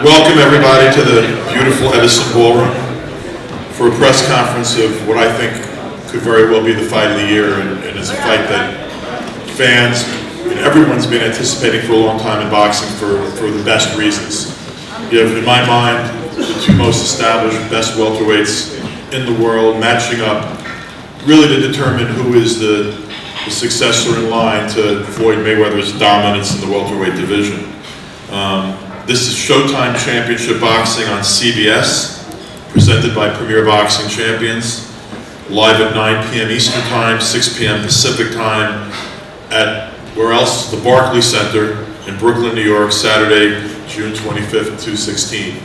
Welcome everybody to the beautiful Edison Ballroom for a press conference of what I think could very well be the fight of the year, and it's a fight that fans and everyone's been anticipating for a long time in boxing for the best reasons. You have, in my mind, the two most established, best welterweights in the world matching up really to determine who is the successor in line to Floyd Mayweather's dominance in the welterweight division. This is Showtime Championship Boxing on CBS, presented by Premier Boxing Champions, live at 9 p.m. Eastern Time, 6 p.m. Pacific Time, at where else? The Barclays Center in Brooklyn, New York, Saturday, June 25th, 2016.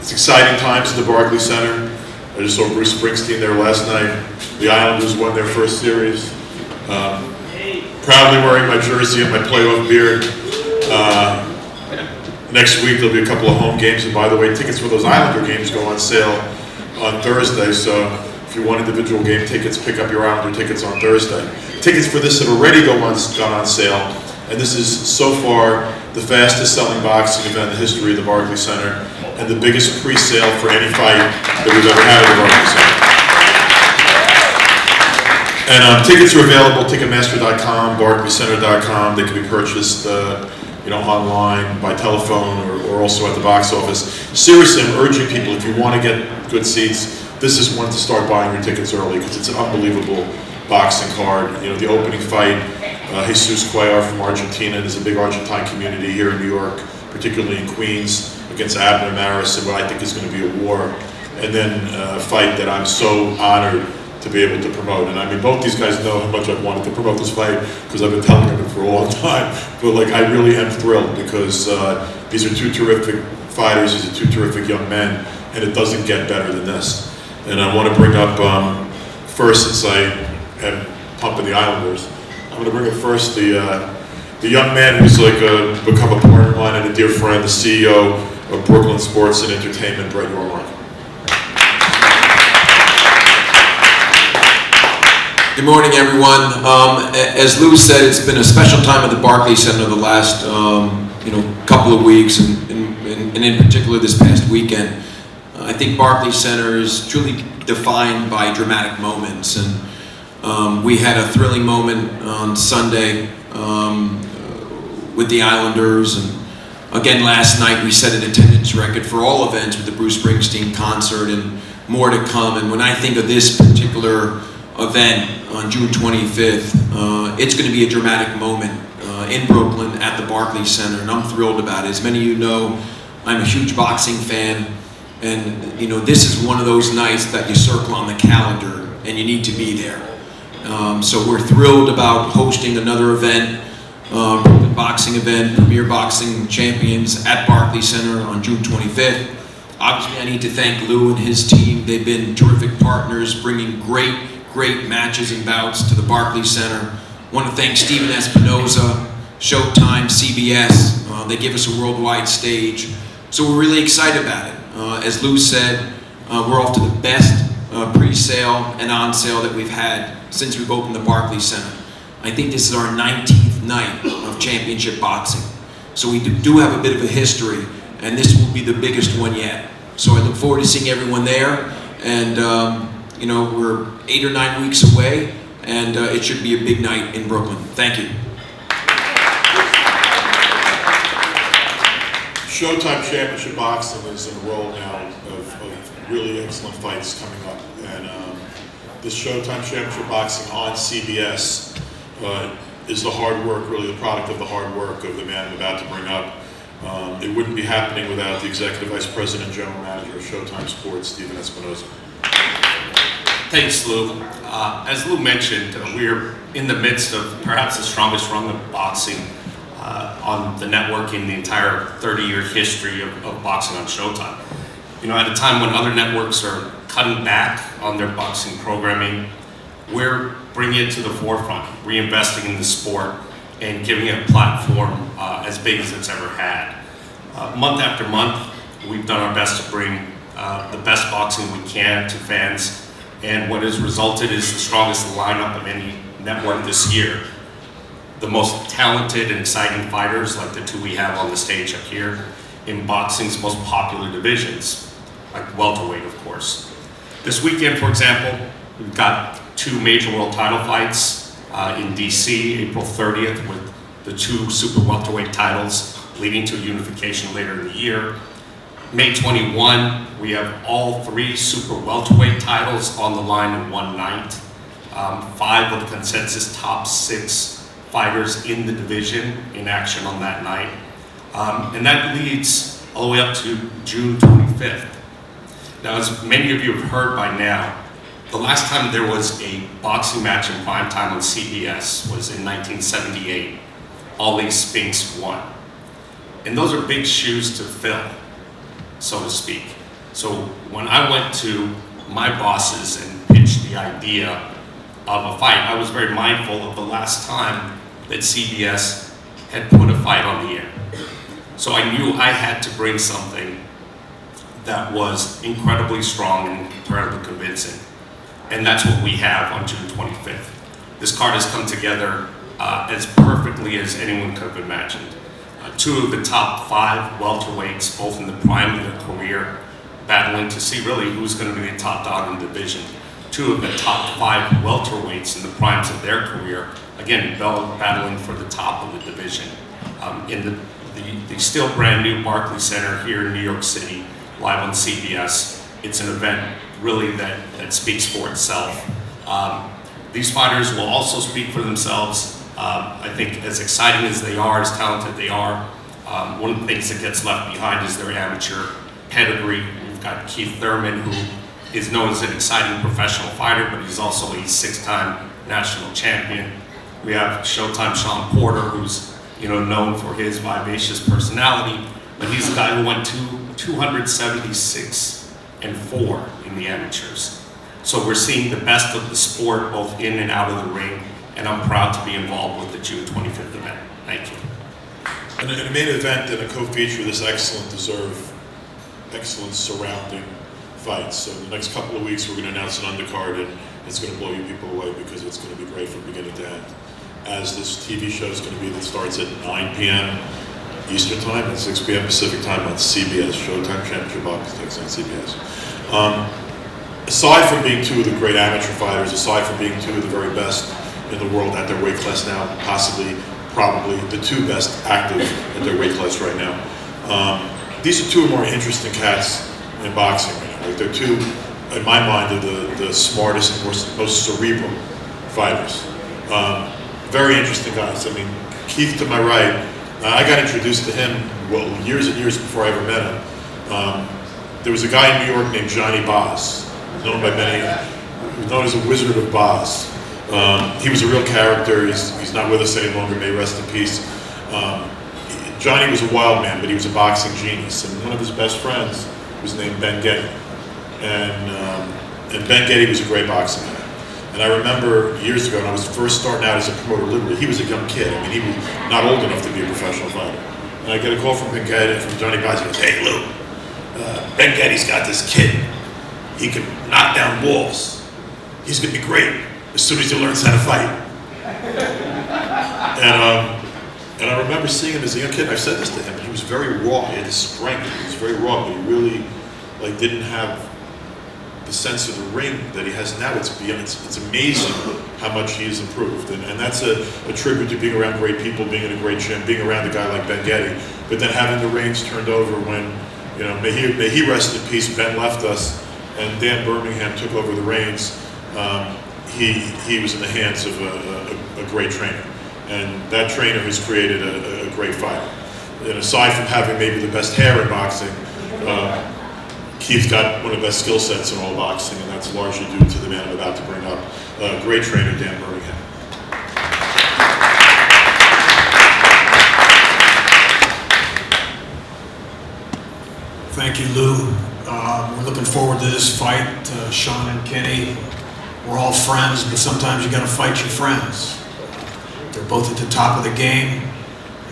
It's exciting times at the Barclays Center. I just saw Bruce Springsteen there last night. The Islanders won their first series. Proudly wearing my jersey and my playoff beard. Next week there'll be a couple of home games, and by the way, tickets for those Islander games go on sale on Thursday, so if you want individual game tickets, pick up your Islander tickets on Thursday. Tickets for this have already gone on sale, and this is so far the fastest selling boxing event in the history of the Barclays Center, and the biggest pre-sale for any fight that we've ever had at the Barclays Center. And tickets are available, Ticketmaster.com, BarclaysCenter.com. They can be purchased online, by telephone, or also at the box office. Seriously, I'm urging people, if you want to get good seats, this is one to start buying your tickets early, because it's an unbelievable boxing card. The opening fight, Jesus Cuellar from Argentina. There's a big Argentine community here in New York, particularly in Queens, against Abner Maris, and what I think is going to be a war. And then a fight that I'm so honored to be able to promote. And I mean, both these guys know how much I've wanted to promote this fight, because I've been telling them it for a long time. But I really am thrilled, because these are two terrific fighters, these are two terrific young men, and it doesn't get better than this. And I want to bring up, first, since I am pumping the Islanders, I'm going to bring up first the young man who's become a partner of mine and a dear friend, the CEO of Brooklyn Sports and Entertainment, Brett Yormark. Good morning, everyone. As Lou said, it's been a special time at the Barclays Center the last couple of weeks, and in particular this past weekend. I think Barclays Center is truly defined by dramatic moments, and we had a thrilling moment on Sunday with the Islanders, and again last night we set an attendance record for all events with the Bruce Springsteen concert, and more to come. And when I think of this particular event on June 25th, it's going to be a dramatic moment in Brooklyn at the Barclays Center, and I'm thrilled about it. As many of you know, I'm a huge boxing fan, and this is one of those nights that you circle on the calendar and you need to be there. So we're thrilled about hosting another event, Brooklyn boxing event, Premier Boxing Champions at Barclays Center on June 25th. Obviously, I need to thank Lou and his team. They've been terrific partners, bringing great matches and bouts to the Barclays Center. I want to thank Steven Espinoza, Showtime, CBS. They give us a worldwide stage. So we're really excited about it. As Lou said, we're off to the best pre-sale and on-sale that we've had since we've opened the Barclays Center. I think this is our 19th night of championship boxing. So we do have a bit of a history, and this will be the biggest one yet. So I look forward to seeing everyone there, and we're 8 or 9 weeks away, and it should be a big night in Brooklyn. Thank you. Showtime Championship Boxing is in a roll now of really excellent fights coming up, and this Showtime Championship Boxing on CBS is the hard work, really the product of the hard work of the man I'm about to bring up. It wouldn't be happening without the Executive Vice President and General Manager of Showtime Sports, Steven Espinoza. Thanks, Lou. As Lou mentioned, we're in the midst of perhaps the strongest run of boxing on the network in the entire 30-year history of boxing on Showtime. At a time when other networks are cutting back on their boxing programming, we're bringing it to the forefront, reinvesting in the sport, and giving it a platform as big as it's ever had. Month after month, we've done our best to bring the best boxing we can to fans, and what has resulted is the strongest lineup of any network this year. The most talented and exciting fighters, like the two we have on the stage up here, in boxing's most popular divisions, like welterweight, of course. This weekend, for example, we've got 2 major world title fights in DC, April 30th, with the 2 super welterweight titles leading to unification later in the year. May 21, we have all 3 super welterweight titles on the line in one night. 5 of the consensus top 6 fighters in the division in action on that night. And that leads all the way up to June 25th. Now, as many of you have heard by now, the last time there was a boxing match in primetime on CBS was in 1978. Ali Spinks won. And those are big shoes to fill, so to speak. So when I went to my bosses and pitched the idea of a fight, I was very mindful of the last time that CBS had put a fight on the air. So I knew I had to bring something that was incredibly strong and incredibly convincing. And that's what we have on June 25th. This card has come together as perfectly as anyone could have imagined. 2 of the top 5 welterweights, both in the prime of their career, battling to see really who's going to be the top dog in the division. 2 of the top 5 welterweights in the primes of their career, again, battling for the top of the division. In the still brand new Barclays Center here in New York City, live on CBS. It's an event really that speaks for itself. These fighters will also speak for themselves. I think as exciting as they are, as talented they are, one of the things that gets left behind is their amateur pedigree. We've got Keith Thurman, who is known as an exciting professional fighter, but he's also a 6-time national champion. We have Showtime Shawn Porter, who's known for his vivacious personality, but he's a guy who went 276-4 in the amateurs. So we're seeing the best of the sport, both in and out of the ring, and I'm proud to be involved with the June 25th event. Thank you. And a main event and a co-feature, this excellent surrounding fights. So in the next couple of weeks, we're going to announce an undercard, and it's going to blow you people away because it's going to be great from beginning to end. As this TV show is going to be that starts at 9 p.m. Eastern Time and 6 p.m. Pacific Time on CBS, Showtime Championship Boxing on CBS. Aside from being 2 of the great amateur fighters, aside from being 2 of the very best in the world at their weight class now, probably the 2 best active at their weight class right now, these are 2 of the more interesting cats in boxing right now. Like they're 2, in my mind, of the smartest and most cerebral fighters. Very interesting guys. I mean, Keith to my right, I got introduced to him, years and years before I ever met him. There was a guy in New York named Johnny Boz, known by many, he was known as the Wizard of Boz. He was a real character. He's not with us any longer, may rest in peace. Johnny was a wild man, but he was a boxing genius. And one of his best friends was named Ben Getty. And Ben Getty was a great boxing guy. And I remember years ago when I was first starting out as a promoter literally, he was a young kid. I mean, he was not old enough to be a professional fighter. And I get a call from Ben Getty, from Johnny Boz. He goes, "Hey Lou, Ben Getty's got this kid. He can knock down walls. He's gonna be great as soon as he learns how to fight." And I remember seeing him as a young kid, and I've said this to him, and he was very raw. He had the strength, he was very raw, but he really didn't have the sense of the ring that he has now. It's amazing how much he has improved. And that's a tribute to being around great people, being in a great gym, being around a guy like Ben Getty, but then having the reins turned over when, may he rest in peace, Ben left us, and Dan Birmingham took over the reins. He was in the hands of a great trainer. And that trainer has created a great fighter. And aside from having maybe the best hair in boxing, Keith's got one of the best skill sets in all boxing, and that's largely due to the man I'm about to bring up, great trainer Dan Birmingham. Thank you, Lou. We're looking forward to this fight. Shawn and Kenny, we're all friends, but sometimes you got to fight your friends. They're both at the top of the game.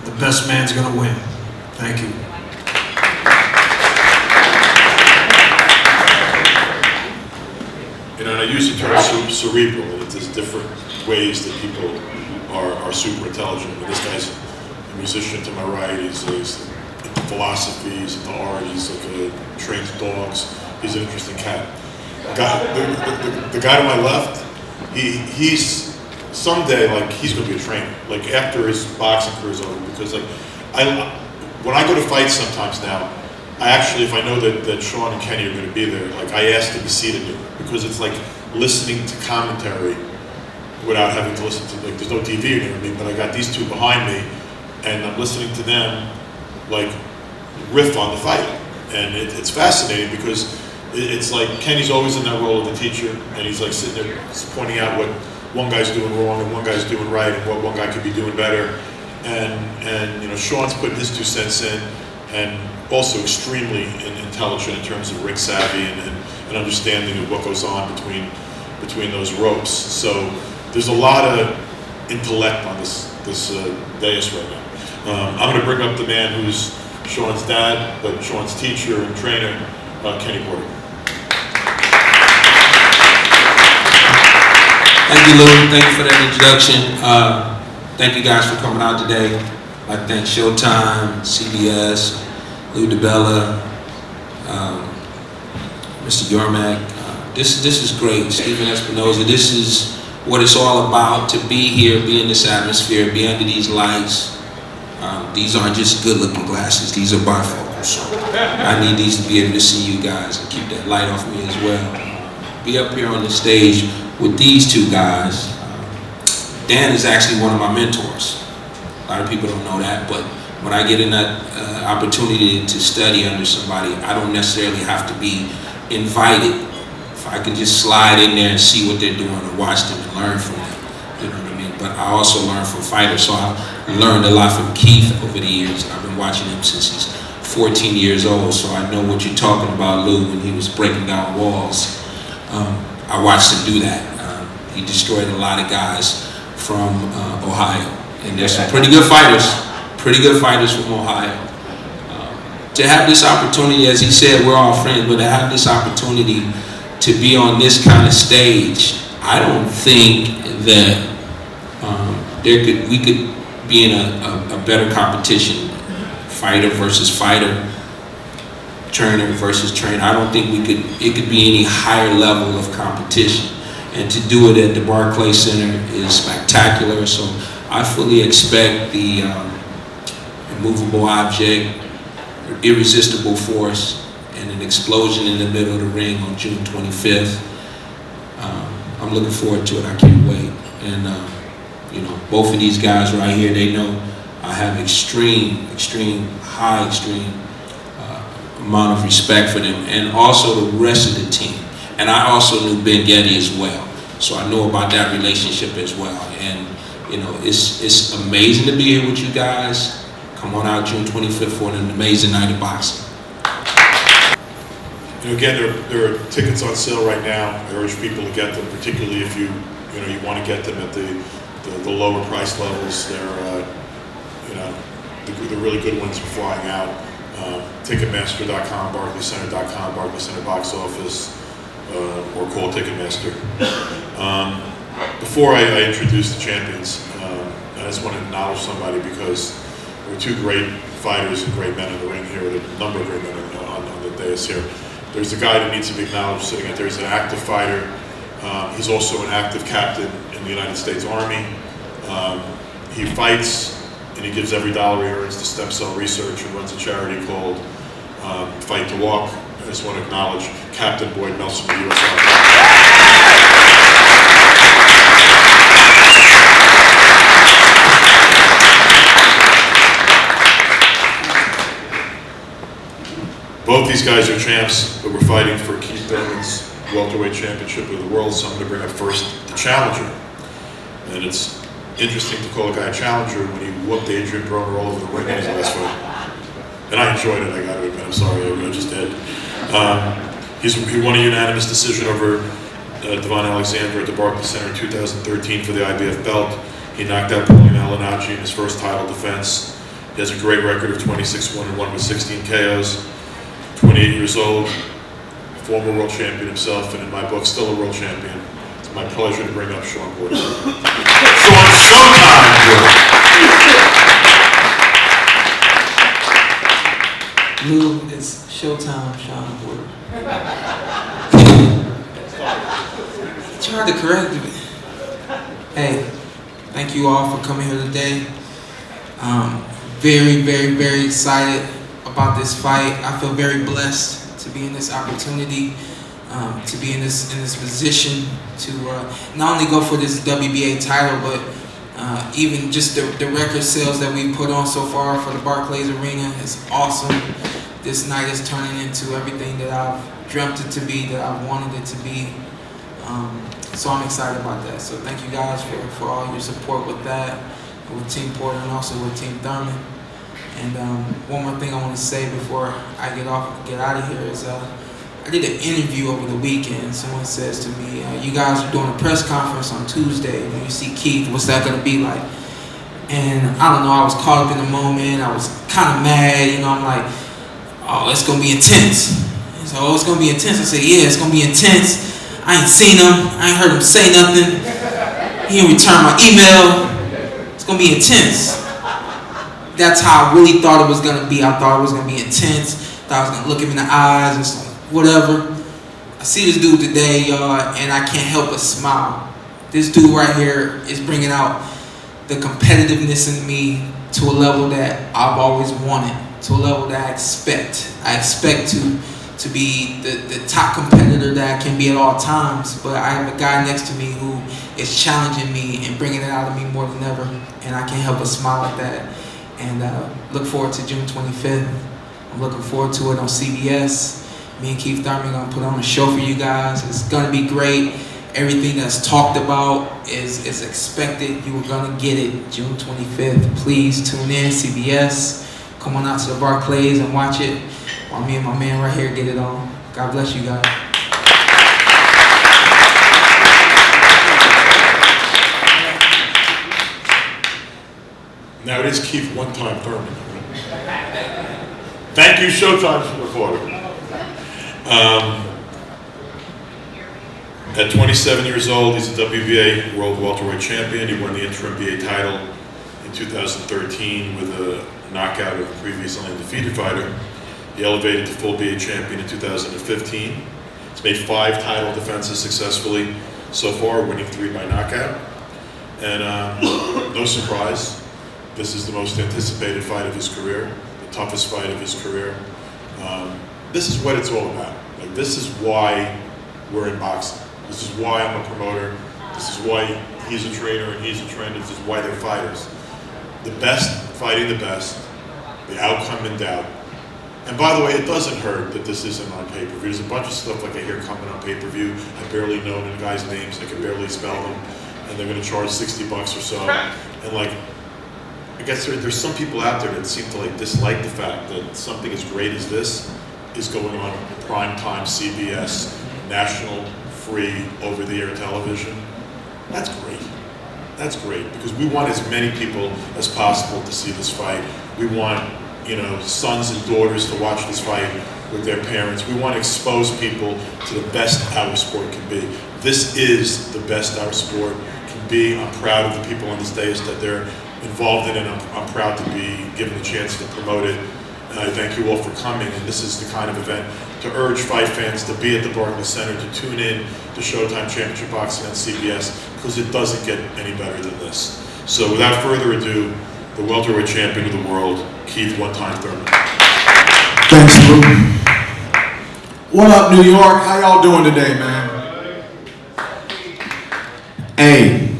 The best man's going to win. Thank you. And I use the term cerebral, and there's different ways that people are super intelligent. But this guy's a musician to my right. He's philosophies, into art. He's like trains dogs. He's an interesting cat. The guy to my left, he's someday like he's going to be a trainer. Like after his boxing career is over, because like when I go to fights sometimes now, I actually, if I know that Shawn and Kenny are going to be there, like I ask to be seated there, because it's like listening to commentary without having to listen to, like, there's no TV near me, but I got these two behind me, and I'm listening to them like riff on the fight, and it's fascinating because it's like Kenny's always in that role of the teacher, and he's like sitting there pointing out what one guy's doing wrong and one guy's doing right, and what one guy could be doing better, and you know, Shawn's putting his 2 cents in, and also extremely intelligent in terms of ring savvy and understanding of what goes on between those ropes. So there's a lot of intellect on this dais right now. I'm going to bring up the man who's Shawn's dad, but Shawn's teacher and trainer, Kenny Porter. Thank you, Lou. Thank you for that introduction. Thank you guys for coming out today. I thank Showtime, CBS, Lou DiBella, Mr. Yormak. This is great. Stephen Espinoza. This is what it's all about, to be here, be in this atmosphere, be under these lights. These aren't just good-looking glasses. These are bifocals. So I need these to be able to see you guys and keep that light off me as well. Be up here on the stage with these 2 guys. Dan is actually one of my mentors. A lot of people don't know that, but when I get in that opportunity to study under somebody, I don't necessarily have to be invited. If I can just slide in there and see what they're doing or watch them and learn from them, you know what I mean? But I also learn from fighters, so I've learned a lot from Keith over the years. I've been watching him since he's 14 years old, so I know what you're talking about, Lou, when he was breaking down walls. I watched him do that. He destroyed a lot of guys from Ohio, and there's some pretty good fighters from Ohio. To have this opportunity, as he said, we're all friends, but to have this opportunity to be on this kind of stage, I don't think that we could be in a better competition, fighter versus fighter, trainer versus trainer. I don't think it could be any higher level of competition. And to do it at the Barclays Center is spectacular. So I fully expect the immovable object, irresistible force, and an explosion in the middle of the ring on June 25th. I'm looking forward to it. I can't wait. And you know, both of these guys right here, they know I have extreme amount of respect for them, and also the rest of the team. And I also knew Ben Getty as well, so I know about that relationship as well. And you know, it's amazing to be here with you guys. Come on out June 25th for an amazing night of boxing. And again, there are tickets on sale right now. I urge people to get them, particularly if you want to get them at the lower price levels. They're the really good ones are flying out. Ticketmaster.com, BarclaysCenter.com, Barclays Center box office, or call Ticketmaster. Before I introduce the champions, I just want to acknowledge somebody, because there are 2 great fighters and great men in the ring here, with a number of great men on the dais here. There's a guy that needs to be acknowledged sitting out there. He's an active fighter. He's also an active captain in the United States Army. He fights, and he gives every dollar he earns to stem cell research, and runs a charity called Fight to Walk. I just want to acknowledge Captain Boyd Nelson of the U.S. Army. Both these guys are champs, but we're fighting for Keith Thurman's welterweight championship of the world, so I'm going to bring up first the challenger. And it's interesting to call a guy a challenger when he whooped Adrian Broner all over the ring in his last fight. And I enjoyed it, I got to admit. I'm sorry, I just did. He won a unanimous decision over Devon Alexander at the Barclays Center in 2013 for the IBF belt. He knocked out Paulian Alinacci in his first title defense. He has a great record of 26-1-1 with 16 KOs. 28 years old, former world champion himself, and in my book, still a world champion. It's my pleasure to bring up Shawn Porter. So on Showtime, Showtime, Shawn Porter. Tried to correct me. Hey, thank you all for coming here today. Very, very, very excited about this fight. I feel very blessed to be in this opportunity, to be in this position to not only go for this WBA title, but even just the record sales that we've put on so far for the Barclays Arena is awesome. This night is turning into everything that I've dreamt it to be, that I've wanted it to be. So I'm excited about that. So thank you guys for all your support with that, with Team Porter and also with Team Thurman. And one more thing I want to say before I get out of here is I did an interview over the weekend. Someone says to me, you guys are doing a press conference on Tuesday. When you see Keith, what's that going to be like? And I don't know, I was caught up in the moment. I was kind of mad, you know. I'm like, oh, it's going to be intense. So, oh, it's going to be intense. I said, yeah, it's going to be intense. I ain't seen him. I ain't heard him say nothing. He didn't return my email. It's going to be intense. That's how I really thought it was going to be. I thought it was going to be intense. Thought I was going to look him in the eyes and just like, whatever. I see this dude today, y'all, and I can't help but smile. This dude right here is bringing out the competitiveness in me to a level that I've always wanted, to a level that I expect. I expect to be the top competitor that I can be at all times, but I have a guy next to me who is challenging me and bringing it out of me more than ever, and I can't help but smile at that. And look forward to June 25th. I'm looking forward to it on CBS. Me and Keith Thurman are going to put on a show for you guys. It's going to be great. Everything that's talked about is expected. You are going to get it June 25th. Please tune in, CBS. Come on out to the Barclays and watch it while me and my man right here get it on. God bless you guys. Now it is Keith one-time Thurman. Thank you, Showtime reporter. At 27 years old, he's a WBA World Welterweight Champion. He won the interim BA title in 2013 with a knockout of a previously undefeated fighter. He elevated to full BA champion in 2015. He's made 5 title defenses successfully so far, winning 3 by knockout. And no surprise, this is the most anticipated fight of his career, the toughest fight of his career. This is what it's all about. Like, this is why we're in boxing. This is why I'm a promoter. This is why he's a trainer and he's a trainer. This is why they're fighters. The best fighting the best, the outcome in doubt. And by the way, it doesn't hurt that this isn't on pay-per-view. There's a bunch of stuff like I hear coming on pay-per-view. I barely know the guys' names. I can barely spell them. And they're going to charge $60 or so. And like, I guess there's some people out there that seem to like dislike the fact that something as great as this is going on primetime CBS, national, free, over-the-air television. That's great. That's great, because we want as many people as possible to see this fight. We want, you know, sons and daughters to watch this fight with their parents. We want to expose people to the best our sport can be. This is the best our sport can be. I'm proud of the people on this dais that they're involved in it. I'm proud to be given the chance to promote it. And I thank you all for coming. And this is the kind of event to urge fight fans to be at the Barclays Center, to tune in to Showtime Championship Boxing on CBS, because it doesn't get any better than this. So without further ado, the welterweight champion of the world, Keith one-time Thurman. Thanks, Lou. What up, New York? How y'all doing today, man? Hey,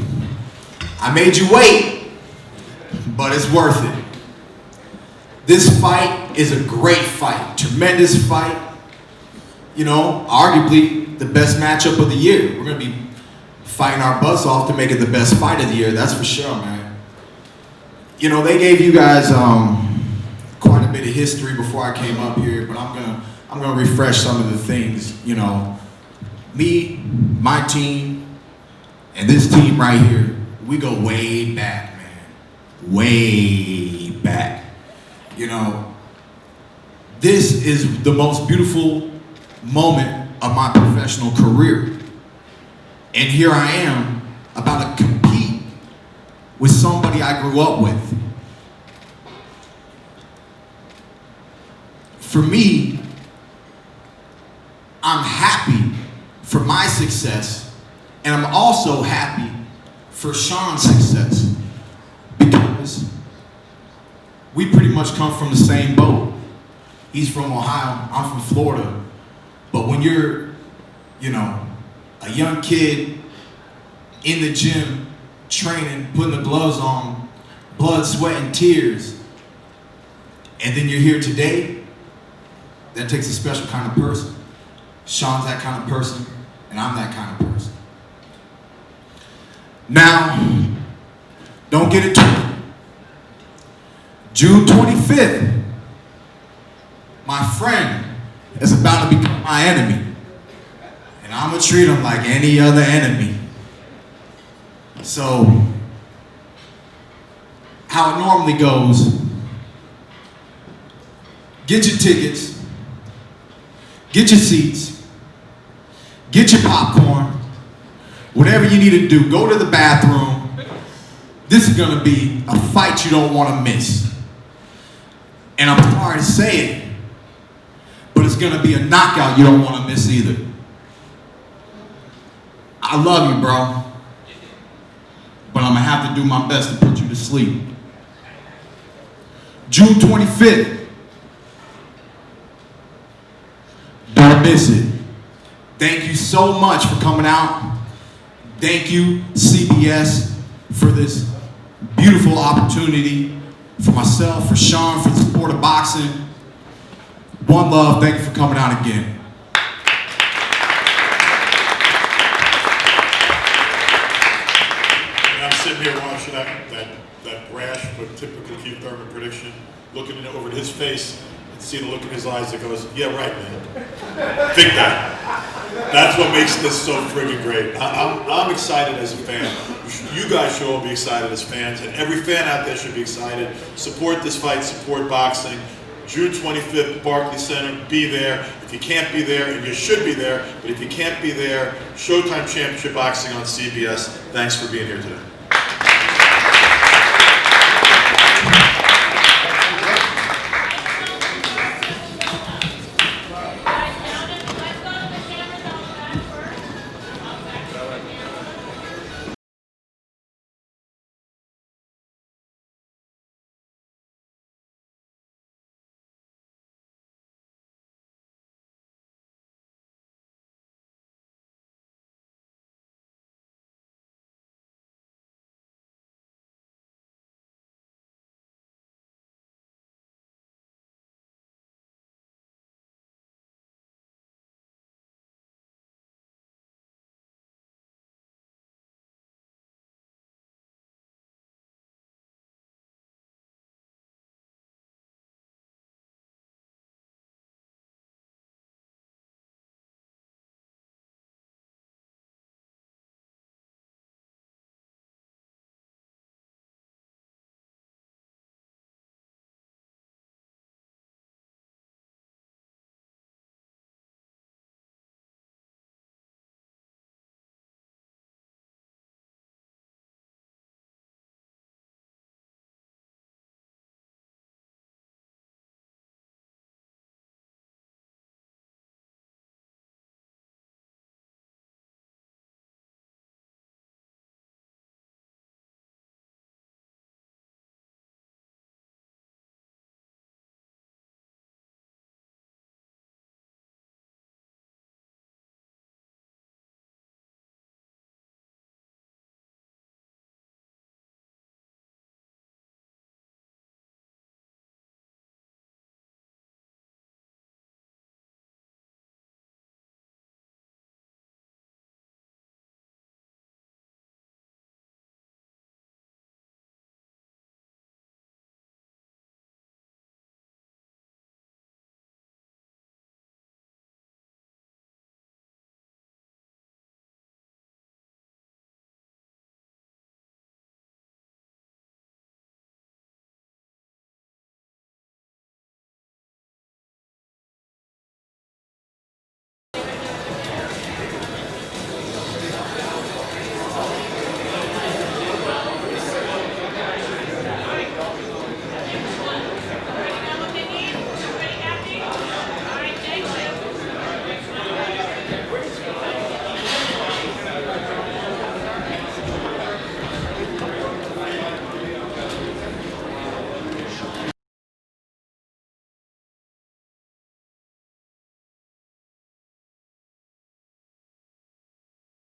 I made you wait, but it's worth it. This fight is a great fight, tremendous fight. You know, arguably the best matchup of the year. We're gonna be fighting our butts off to make it the best fight of the year, that's for sure, man. You know, they gave you guys quite a bit of history before I came up here, but I'm gonna refresh some of the things. You know, me, my team, and this team right here, we go way back, man. Way back. You know, this is the most beautiful moment of my professional career. And here I am about to compete with somebody I grew up with. For me, I'm happy for my success, and I'm also happy for Shawn's success, because we pretty much come from the same boat. He's from Ohio, I'm from Florida. But when you're, you know, a young kid in the gym, training, putting the gloves on, blood, sweat, and tears, and then you're here today, that takes a special kind of person. Shawn's that kind of person, and I'm that kind of person. Now, don't get it twisted. June 25th, my friend is about to become my enemy. And I'm gonna treat him like any other enemy. So, how it normally goes, get your tickets, get your seats, get your popcorn, whatever you need to do, go to the bathroom. This is gonna be a fight you don't wanna miss. And I'm sorry to say it, but it's gonna be a knockout you don't wanna miss either. I love you, bro, but I'm gonna have to do my best to put you to sleep. June 25th. Don't miss it. Thank you so much for coming out. Thank you, CBS, for this beautiful opportunity, for myself, for Shawn, for the sport of boxing. One love, thank you for coming out again. I'm sitting here watching that brash but typical Keith Thurman prediction, looking over at his face and see the look in his eyes that goes, yeah, right, man. Think that. That's what makes this so friggin' great. I'm excited as a fan. You guys should all be excited as fans, and every fan out there should be excited. Support this fight, support boxing. June 25th, Barclays Center, be there. If you can't be there, and you should be there, but if you can't be there, Showtime Championship Boxing on CBS. Thanks for being here today.